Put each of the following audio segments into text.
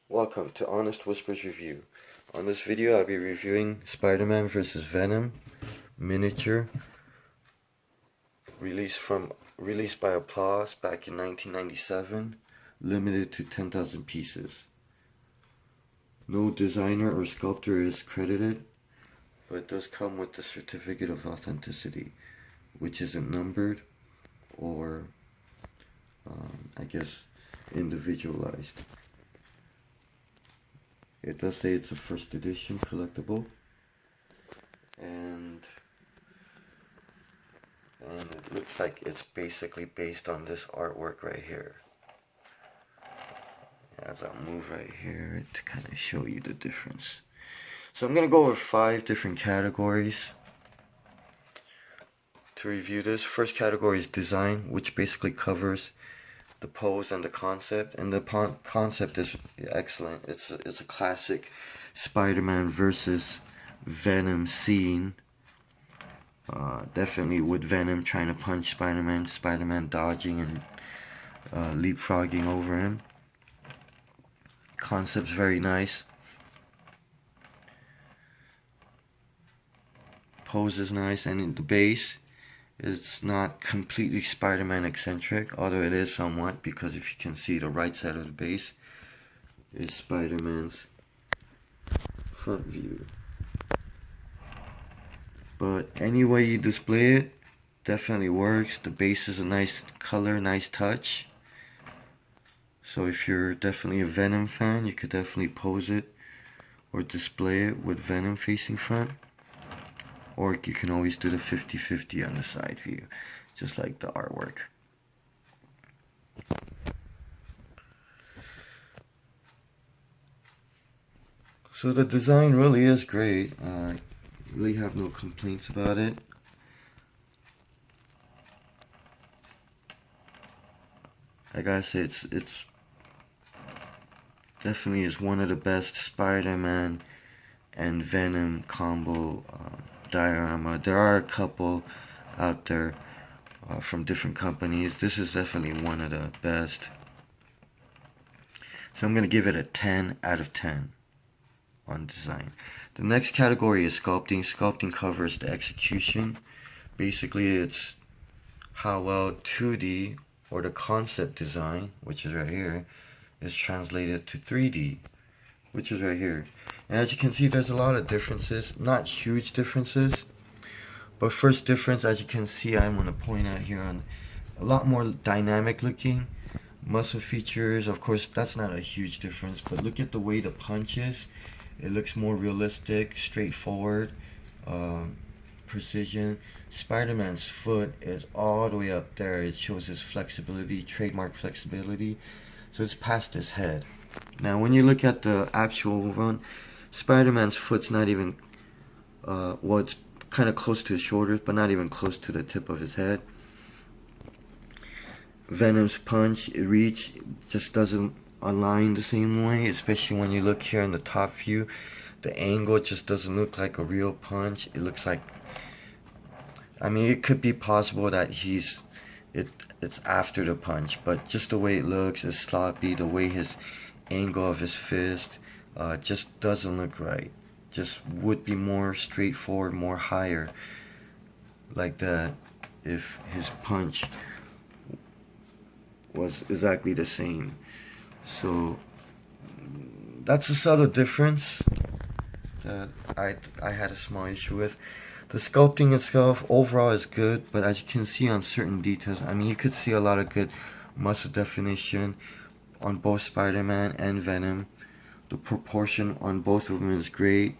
Welcome to Honest Whispers Review. On this video, I'll be reviewing Spider-Man vs. Venom Miniature, released by Applause back in 1997, limited to 10,000 pieces. No designer or sculptor is credited, but it does come with the certificate of authenticity, which isn't numbered or, individualized. It does say it's a first edition collectible, and it looks like it's basically based on this artwork right here. As I'll move right here to kind of show you the difference. So I'm going to go over 5 different categories to review this. First category is design, which basically covers the pose and the concept, and the concept is excellent. It's a classic Spider-Man versus Venom scene. Definitely with Venom trying to punch Spider-Man, Spider-Man dodging and leapfrogging over him. Concept's very nice. Pose is nice, and in the base, it's not completely Spider-Man eccentric, although it is somewhat, because if you can see, the right side of the base is Spider-Man's front view. But any way you display it, definitely works. The base is a nice color, nice touch. So if you're definitely a Venom fan, you could definitely pose it or display it with Venom facing front. Or you can always do the 50-50 on the side view, just like the artwork. So the design really is great. I really have no complaints about it. I gotta say, it's definitely is one of the best Spider-Man and Venom combo diorama. There are a couple out there from different companies. This is definitely one of the best. So I'm going to give it a 10 out of 10 on design. The next category is sculpting. Sculpting covers the execution. Basically, it's how well 2D or the concept design, which is right here, is translated to 3D, which is right here. And as you can see, there's a lot of differences, not huge differences, but first difference, as you can see, I'm going to point out here, on a lot more dynamic looking muscle features. Of course, that's not a huge difference, but look at the way the punch is. It looks more realistic, straightforward, precision. Spider-Man's foot is all the way up there. It shows his flexibility, trademark flexibility, so it's past his head. Now when you look at the actual run, Spider-Man's foot's not even, well, it's kind of close to his shoulders, but not even close to the tip of his head. Venom's punch, reach, just doesn't align the same way, especially when you look here in the top view. The angle just doesn't look like a real punch. It looks like, I mean, it could be possible that it's after the punch, but just the way it looks is sloppy. The way his angle of his fist just doesn't look right. Just would be more straightforward, more higher, like that, if his punch was exactly the same. So that's a subtle difference that I had a small issue with. The sculpting itself overall is good, but as you can see on certain details, I mean, you could see a lot of good muscle definition on both Spider-Man and Venom. The proportion on both of them is great.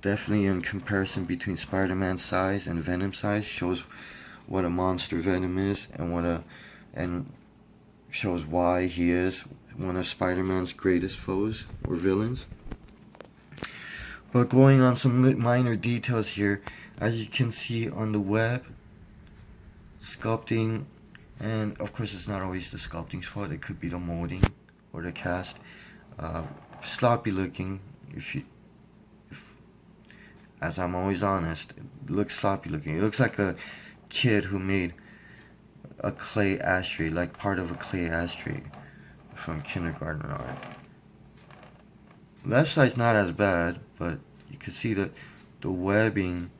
Definitely in comparison between Spider-Man's size and Venom's size, shows what a monster Venom is, and shows why he is one of Spider-Man's greatest foes or villains. But going on some minor details here, as you can see on the web, sculpting, and of course it's not always the sculpting's fault, it could be the molding or the cast, sloppy looking. As I'm always honest, it looks sloppy looking. It looks like a kid who made a clay ashtray, like part of a clay ashtray from kindergarten art. Left side's not as bad, but you can see that the webbing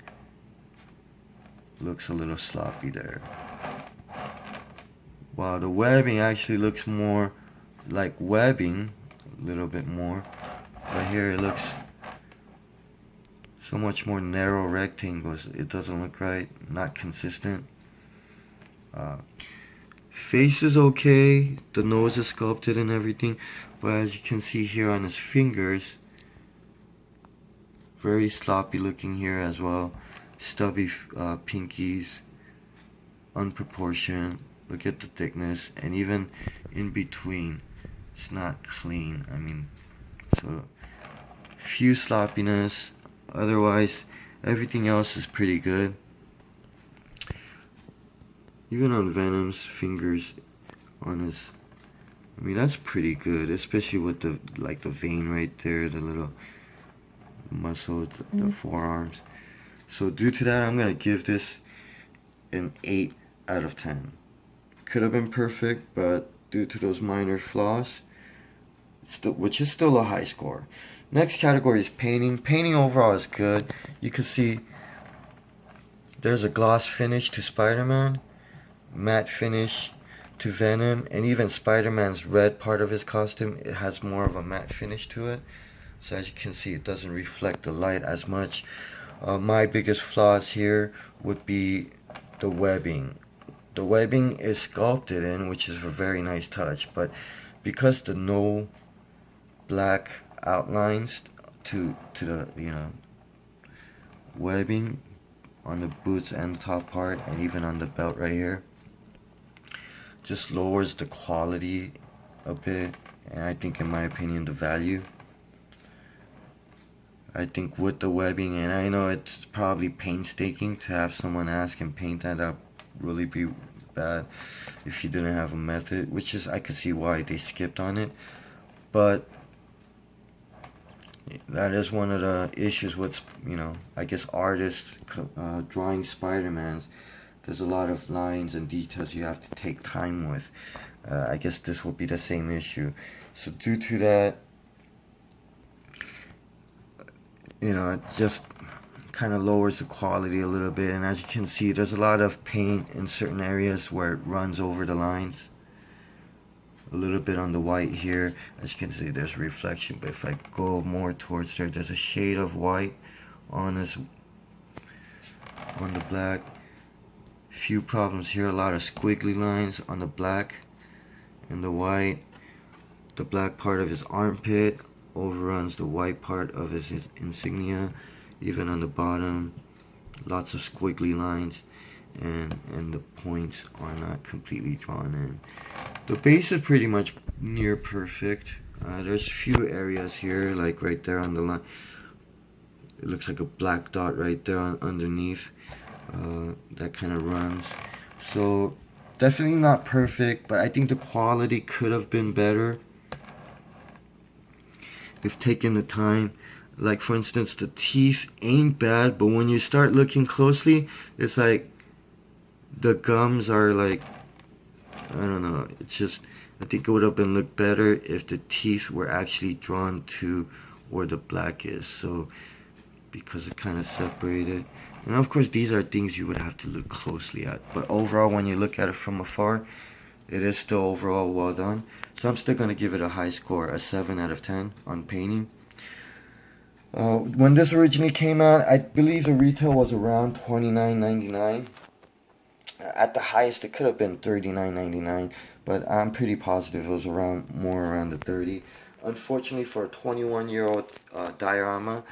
looks a little sloppy there. Wow, the webbing actually looks more like webbing, a little bit more. But here it looks so much more narrow rectangles. It doesn't look right, not consistent. Face is okay, the nose is sculpted and everything, but as you can see here on his fingers, very sloppy looking here as well. Stubby pinkies, unproportioned. Look at the thickness, and even in between, it's not clean. I mean, so few sloppiness. Otherwise, everything else is pretty good. Even on Venom's fingers, on his, I mean, that's pretty good, especially with the the vein right there, the little muscles, the forearms. So due to that, I'm gonna give this an 8 out of 10. Could have been perfect, but due to those minor flaws, which is still a high score. Next category is painting. Painting overall is good. You can see there's a gloss finish to Spider-Man, matte finish to Venom, and even Spider-Man's red part of his costume, it has more of a matte finish to it. So as you can see, it doesn't reflect the light as much. My biggest flaws here would be the webbing. The webbing is sculpted in, which is a very nice touch, but because the no black outlines to the webbing on the boots and the top part, and even on the belt right here, just lowers the quality a bit, and I think, in my opinion, the value. I think with the webbing, and I know it's probably painstaking to have someone ask and paint that up, really be bad if you didn't have a method, which is, I could see why they skipped on it, but that is one of the issues with, I guess, artists drawing Spider-Mans. There's a lot of lines and details you have to take time with. I guess this will be the same issue. So due to that, it just kind of lowers the quality a little bit. And as you can see, there's a lot of paint in certain areas where it runs over the lines. A little bit on the white here. As you can see, there's reflection, but if I go more towards there, there's a shade of white on the black. Few problems here, a lot of squiggly lines on the black and the white. The black part of his armpit overruns the white part of his insignia. Even on the bottom, lots of squiggly lines, and the points are not completely drawn in. The base is pretty much near perfect. There's a few areas here, like right there on the line. It looks like a black dot right there underneath. That kind of runs. So definitely not perfect, but I think the quality could have been better if taken the time. Like, for instance, the teeth ain't bad, but when you start looking closely, it's like the gums are like, I don't know, it's just, I think it would have been looked better if the teeth were actually drawn to where the black is. So because it kind of separated, and of course these are things you would have to look closely at, but overall, when you look at it from afar, it is still overall well done. So I'm still going to give it a high score, a 7 out of 10 on painting. When this originally came out, I believe the retail was around $29.99. At the highest, it could have been $39.99, but I'm pretty positive it was more around the 30. Unfortunately, for a 21-year-old diorama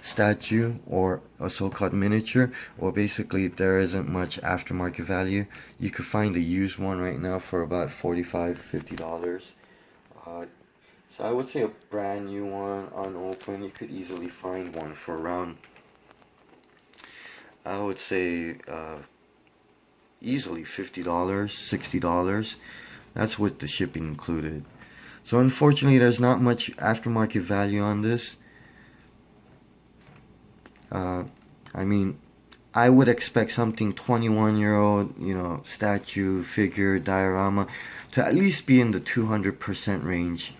statue, or a so-called miniature, or basically there isn't much aftermarket value. You could find a used one right now for about $45–50. So I would say a brand new one, unopened, you could easily find one for around, I would say, easily $50, $60. That's with the shipping included. So unfortunately, there's not much aftermarket value on this. I mean, I would expect something 21-year-old, statue, figure, diorama, to at least be in the 200% range,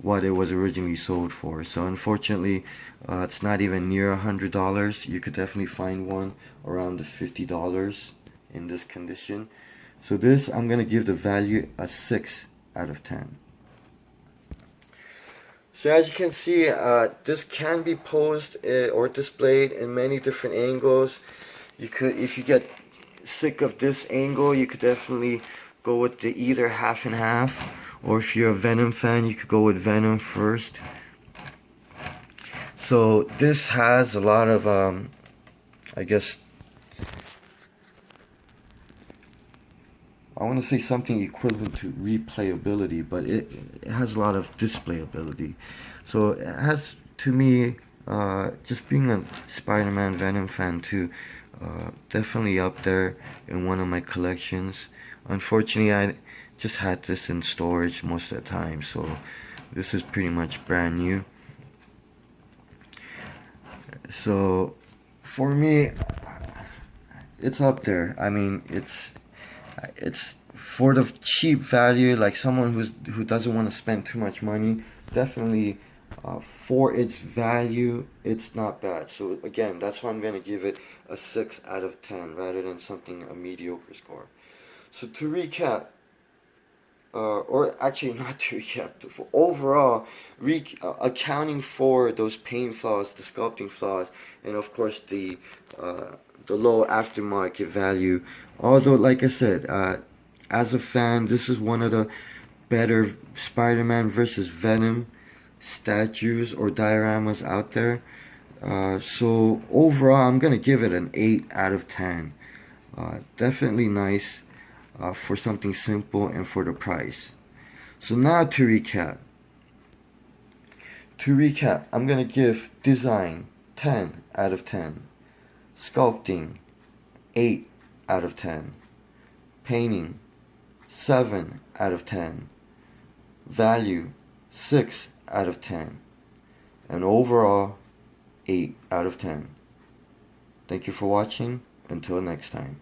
what it was originally sold for. So unfortunately, it's not even near $100. You could definitely find one around the $50 in this condition. So this, I'm gonna give the value a 6 out of 10. So as you can see, this can be posed or displayed in many different angles. You could, if you get sick of this angle, you could definitely go with the either half and half, or if you're a Venom fan, you could go with Venom first. So this has a lot of, I guess, I want to say something equivalent to replayability, but it has a lot of displayability. So it has, to me, just being a Spider-Man Venom fan too, definitely up there in one of my collections. Unfortunately, I just had this in storage most of the time, so this is pretty much brand new. So for me, it's up there. I mean, it's for the cheap value, like someone who doesn't want to spend too much money, definitely for its value, it's not bad. So again, that's why I'm going to give it a 6 out of 10 rather than something a mediocre score. So to recap, or actually not to recap, overall, accounting for those paint flaws, the sculpting flaws, and of course the low aftermarket value. Although, like I said, as a fan, this is one of the better Spider-Man versus Venom statues or dioramas out there. So overall, I'm gonna give it an 8 out of 10. Definitely nice for something simple and for the price. So now to recap. I'm gonna give design 10 out of 10. Sculpting 8 out of 10. Painting 7 out of 10. Value 6 out of 10. And overall 8 out of 10. Thank you for watching. Until next time.